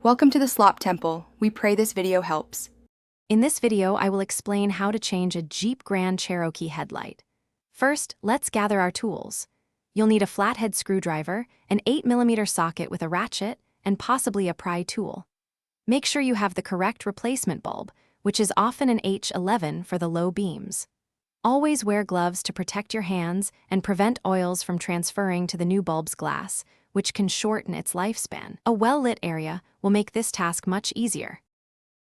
Welcome to the Slop Temple. We pray this video helps. In this video, I will explain how to change a Jeep Grand Cherokee headlight. First, let's gather our tools. You'll need a flathead screwdriver, an 8mm socket with a ratchet, and possibly a pry tool. Make sure you have the correct replacement bulb, which is often an H11 for the low beams. Always wear gloves to protect your hands and prevent oils from transferring to the new bulb's glass, which can shorten its lifespan. A well-lit area will make this task much easier.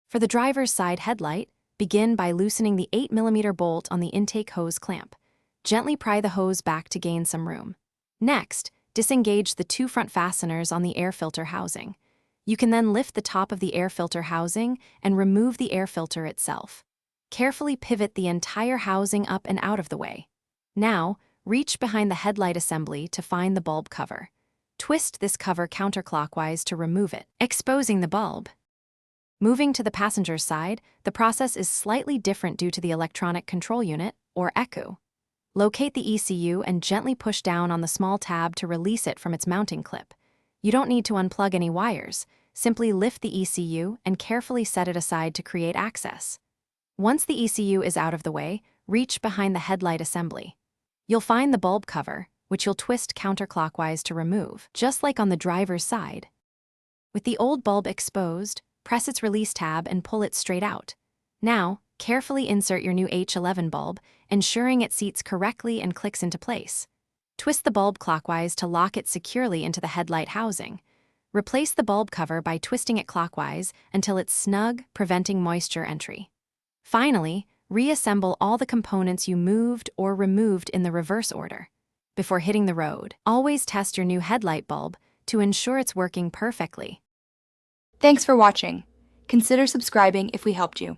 For the driver's side headlight, begin by loosening the 8mm bolt on the intake hose clamp. Gently pry the hose back to gain some room. Next, disengage the two front fasteners on the air filter housing. You can then lift the top of the air filter housing and remove the air filter itself. Carefully pivot the entire housing up and out of the way. Now, reach behind the headlight assembly to find the bulb cover. Twist this cover counterclockwise to remove it, exposing the bulb. Moving to the passenger's side, the process is slightly different due to the electronic control unit, or ECU. Locate the ECU and gently push down on the small tab to release it from its mounting clip. You don't need to unplug any wires. Simply lift the ECU and carefully set it aside to create access. Once the ECU is out of the way, reach behind the headlight assembly. You'll find the bulb cover, which you'll twist counterclockwise to remove, just like on the driver's side. With the old bulb exposed, press its release tab and pull it straight out. Now, carefully insert your new H11 bulb, ensuring it seats correctly and clicks into place. Twist the bulb clockwise to lock it securely into the headlight housing. Replace the bulb cover by twisting it clockwise until it's snug, preventing moisture entry. Finally, reassemble all the components you moved or removed in the reverse order. Before hitting the road, always test your new headlight bulb to ensure it's working perfectly. Thanks for watching. Consider subscribing if we helped you.